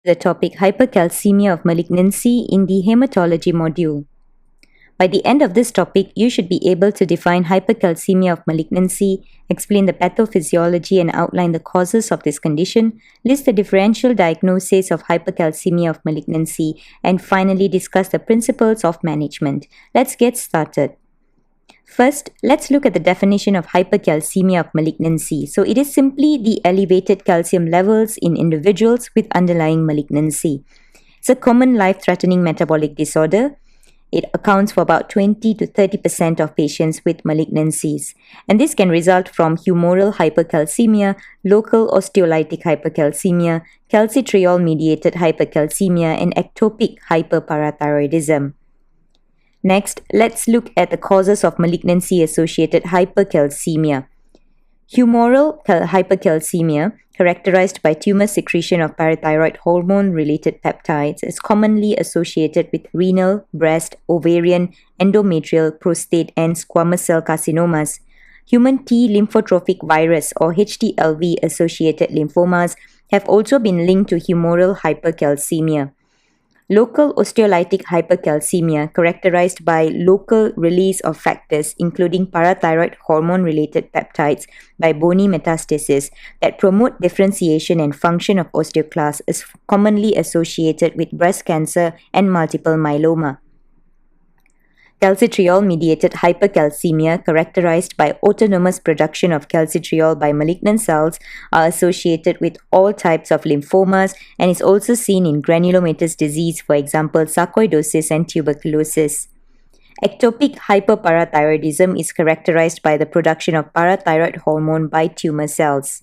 The topic Hypercalcemia of Malignancy in the Haematology module. By the end of this topic, you should be able to define hypercalcemia of malignancy, explain the pathophysiology and outline the causes of this condition, list the differential diagnosis of hypercalcemia of malignancy, and finally discuss the principles of management. Let's get started. First, let's look at the definition of hypercalcemia of malignancy. So it is simply the elevated calcium levels in individuals with underlying malignancy. It's a common life-threatening metabolic disorder. It accounts for about 20 to 30% of patients with malignancies. And this can result from humoral hypercalcemia, local osteolytic hypercalcemia, calcitriol-mediated hypercalcemia, and ectopic hyperparathyroidism. Next, let's look at the causes of malignancy-associated hypercalcemia. Humoral hypercalcemia, characterized by tumor secretion of parathyroid hormone-related peptides, is commonly associated with renal, breast, ovarian, endometrial, prostate, and squamous cell carcinomas. Human T lymphotrophic virus or HTLV-associated lymphomas have also been linked to humoral hypercalcemia. Local osteolytic hypercalcemia, characterized by local release of factors including parathyroid hormone-related peptides by bony metastasis that promote differentiation and function of osteoclasts, is commonly associated with breast cancer and multiple myeloma. Calcitriol-mediated hypercalcemia, characterized by autonomous production of calcitriol by malignant cells, are associated with all types of lymphomas and is also seen in granulomatous disease, for example, sarcoidosis and tuberculosis. Ectopic hyperparathyroidism is characterized by the production of parathyroid hormone by tumor cells.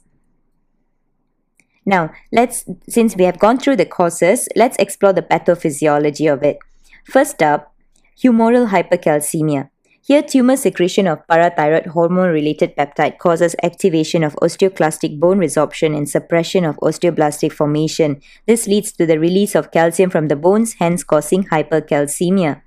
Now, since we have gone through the causes, let's explore the pathophysiology of it. First up, humoral hypercalcemia. Here, tumor secretion of parathyroid hormone-related peptide causes activation of osteoclastic bone resorption and suppression of osteoblastic formation. This leads to the release of calcium from the bones, hence causing hypercalcemia.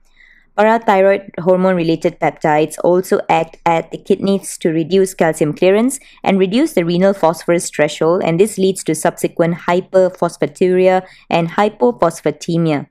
Parathyroid hormone-related peptides also act at the kidneys to reduce calcium clearance and reduce the renal phosphorus threshold, and this leads to subsequent hyperphosphaturia and hypophosphatemia.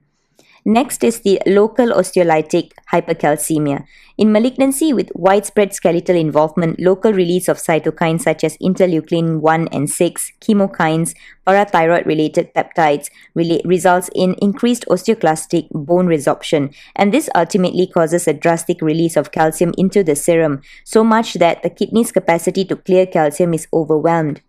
Next is the local osteolytic hypercalcemia. In malignancy with widespread skeletal involvement, local release of cytokines such as interleukin 1 and 6, chemokines, parathyroid-related peptides results in increased osteoclastic bone resorption, and this ultimately causes a drastic release of calcium into the serum, so much that the kidney's capacity to clear calcium is overwhelmed.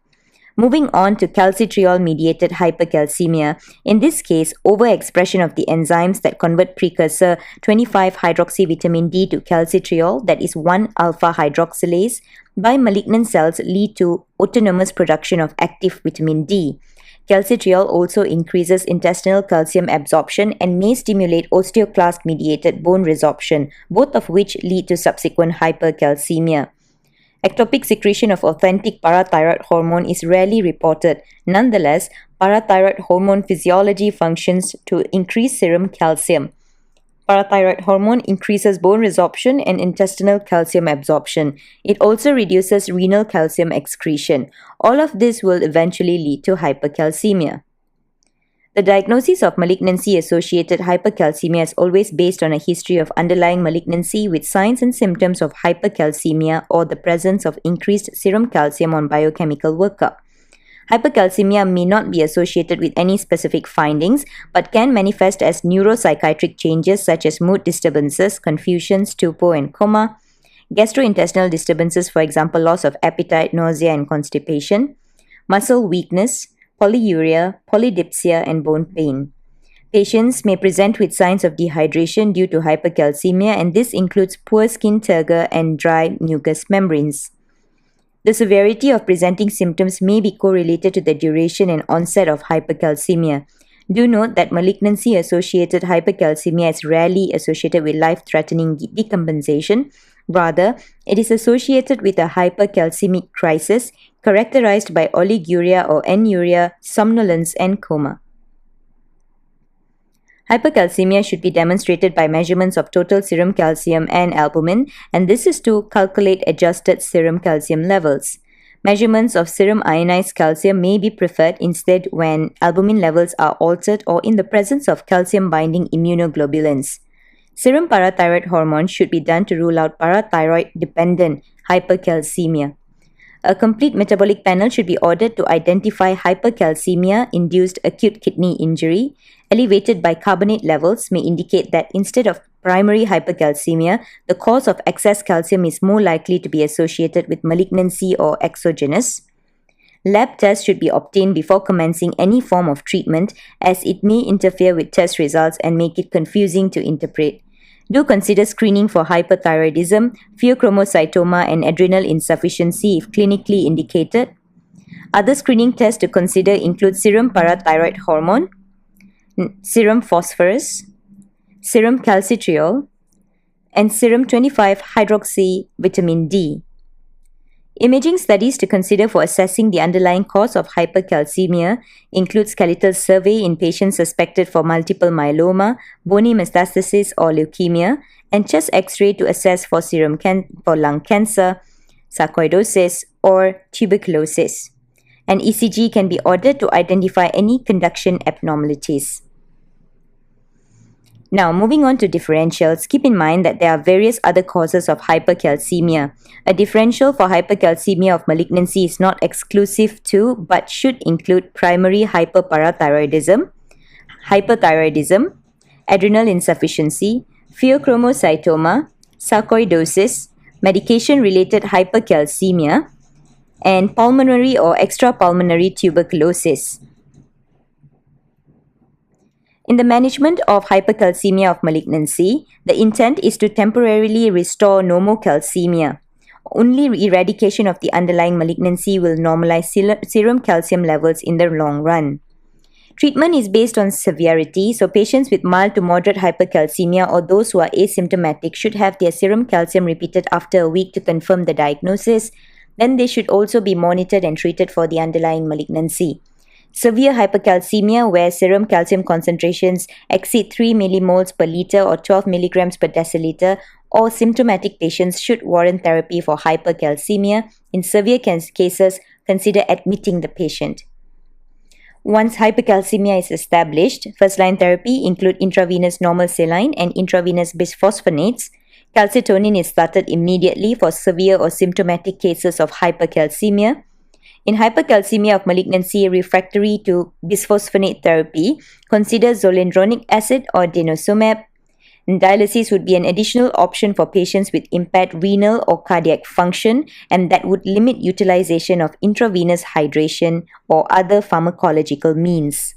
Moving on to calcitriol-mediated hypercalcemia, in this case, overexpression of the enzymes that convert precursor 25-hydroxyvitamin D to calcitriol, that is 1-alpha hydroxylase, by malignant cells lead to autonomous production of active vitamin D. Calcitriol also increases intestinal calcium absorption and may stimulate osteoclast-mediated bone resorption, both of which lead to subsequent hypercalcemia. Ectopic secretion of authentic parathyroid hormone is rarely reported. Nonetheless, parathyroid hormone physiology functions to increase serum calcium. Parathyroid hormone increases bone resorption and intestinal calcium absorption. It also reduces renal calcium excretion. All of this will eventually lead to hypercalcemia. The diagnosis of malignancy-associated hypercalcemia is always based on a history of underlying malignancy with signs and symptoms of hypercalcemia or the presence of increased serum calcium on biochemical workup. Hypercalcemia may not be associated with any specific findings, but can manifest as neuropsychiatric changes such as mood disturbances, confusion, stupor, and coma, gastrointestinal disturbances, for example, loss of appetite, nausea, and constipation, muscle weakness, polyuria, polydipsia, and bone pain. Patients may present with signs of dehydration due to hypercalcemia, and this includes poor skin turgor and dry mucous membranes. The severity of presenting symptoms may be correlated to the duration and onset of hypercalcemia. Do note that malignancy-associated hypercalcemia is rarely associated with life-threatening decompensation. Rather, it is associated with a hypercalcemic crisis characterized by oliguria or anuria, somnolence, and coma. Hypercalcemia should be demonstrated by measurements of total serum calcium and albumin, and this is to calculate adjusted serum calcium levels. Measurements of serum ionized calcium may be preferred instead when albumin levels are altered or in the presence of calcium-binding immunoglobulins. Serum parathyroid hormone should be done to rule out parathyroid-dependent hypercalcemia. A complete metabolic panel should be ordered to identify hypercalcemia-induced acute kidney injury. Elevated bicarbonate levels may indicate that instead of primary hypercalcemia, the cause of excess calcium is more likely to be associated with malignancy or exogenous. Lab tests should be obtained before commencing any form of treatment, as it may interfere with test results and make it confusing to interpret. Do consider screening for hyperthyroidism, pheochromocytoma, and adrenal insufficiency if clinically indicated. Other screening tests to consider include serum parathyroid hormone, serum phosphorus, serum calcitriol, and serum 25-hydroxy vitamin D. Imaging studies to consider for assessing the underlying cause of hypercalcemia include skeletal survey in patients suspected for multiple myeloma, bony metastasis or leukemia, and chest X-ray to assess for for lung cancer, sarcoidosis, or tuberculosis. An ECG can be ordered to identify any conduction abnormalities. Now, moving on to differentials, keep in mind that there are various other causes of hypercalcemia. A differential for hypercalcemia of malignancy is not exclusive to, but should include primary hyperparathyroidism, hyperthyroidism, adrenal insufficiency, pheochromocytoma, sarcoidosis, medication-related hypercalcemia, and pulmonary or extrapulmonary tuberculosis. In the management of hypercalcemia of malignancy, the intent is to temporarily restore normocalcemia. Only eradication of the underlying malignancy will normalize serum calcium levels in the long run. Treatment is based on severity, so patients with mild to moderate hypercalcemia or those who are asymptomatic should have their serum calcium repeated after a week to confirm the diagnosis. Then they should also be monitored and treated for the underlying malignancy. Severe hypercalcemia, where serum calcium concentrations exceed 3 millimoles per liter or 12 milligrams per deciliter, or symptomatic patients should warrant therapy for hypercalcemia. In severe cases, consider admitting the patient. Once hypercalcemia is established, first-line therapy include intravenous normal saline and intravenous bisphosphonates. Calcitonin is started immediately for severe or symptomatic cases of hypercalcemia. In hypercalcemia of malignancy refractory to bisphosphonate therapy, consider zoledronic acid or denosumab. Dialysis would be an additional option for patients with impaired renal or cardiac function, and that would limit utilization of intravenous hydration or other pharmacological means.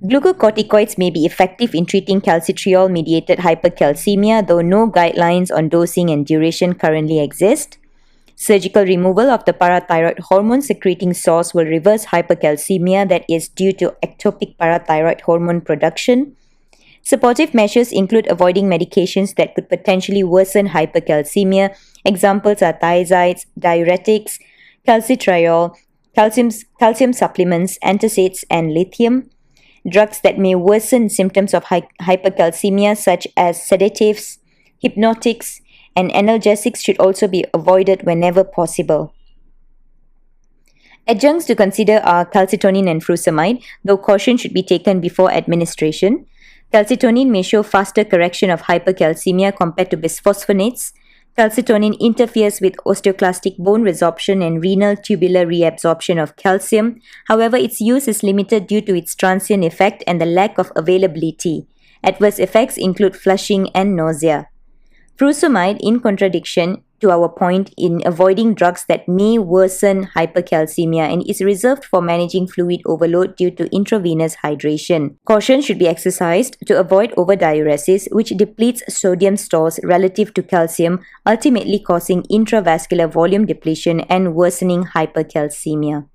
Glucocorticoids may be effective in treating calcitriol-mediated hypercalcemia, though no guidelines on dosing and duration currently exist. Surgical removal of the parathyroid hormone secreting source will reverse hypercalcemia that is due to ectopic parathyroid hormone production. Supportive measures include avoiding medications that could potentially worsen hypercalcemia. Examples are thiazides, diuretics, calcitriol, calcium supplements, antacids, and lithium. Drugs that may worsen symptoms of hypercalcemia, such as sedatives, hypnotics, and analgesics, should also be avoided whenever possible. Adjuncts to consider are calcitonin and furosemide, though caution should be taken before administration. Calcitonin may show faster correction of hypercalcemia compared to bisphosphonates. Calcitonin interferes with osteoclastic bone resorption and renal tubular reabsorption of calcium. However, its use is limited due to its transient effect and the lack of availability. Adverse effects include flushing and nausea. Furosemide, in contradiction to our point in avoiding drugs that may worsen hypercalcemia, and is reserved for managing fluid overload due to intravenous hydration. Caution should be exercised to avoid overdiuresis, which depletes sodium stores relative to calcium, ultimately causing intravascular volume depletion and worsening hypercalcemia.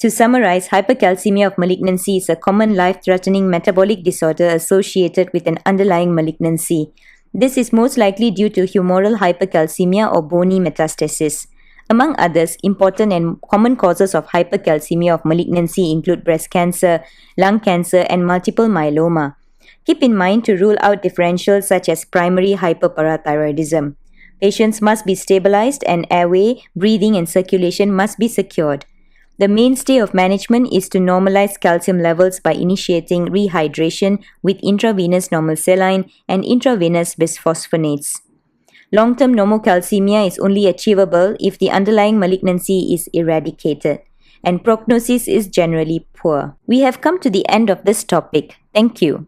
To summarize, hypercalcemia of malignancy is a common life-threatening metabolic disorder associated with an underlying malignancy. This is most likely due to humoral hypercalcemia or bony metastasis. Among others, important and common causes of hypercalcemia of malignancy include breast cancer, lung cancer, and multiple myeloma. Keep in mind to rule out differentials such as primary hyperparathyroidism. Patients must be stabilized and airway, breathing and circulation must be secured. The mainstay of management is to normalize calcium levels by initiating rehydration with intravenous normal saline and intravenous bisphosphonates. Long-term normocalcemia is only achievable if the underlying malignancy is eradicated, and prognosis is generally poor. We have come to the end of this topic. Thank you.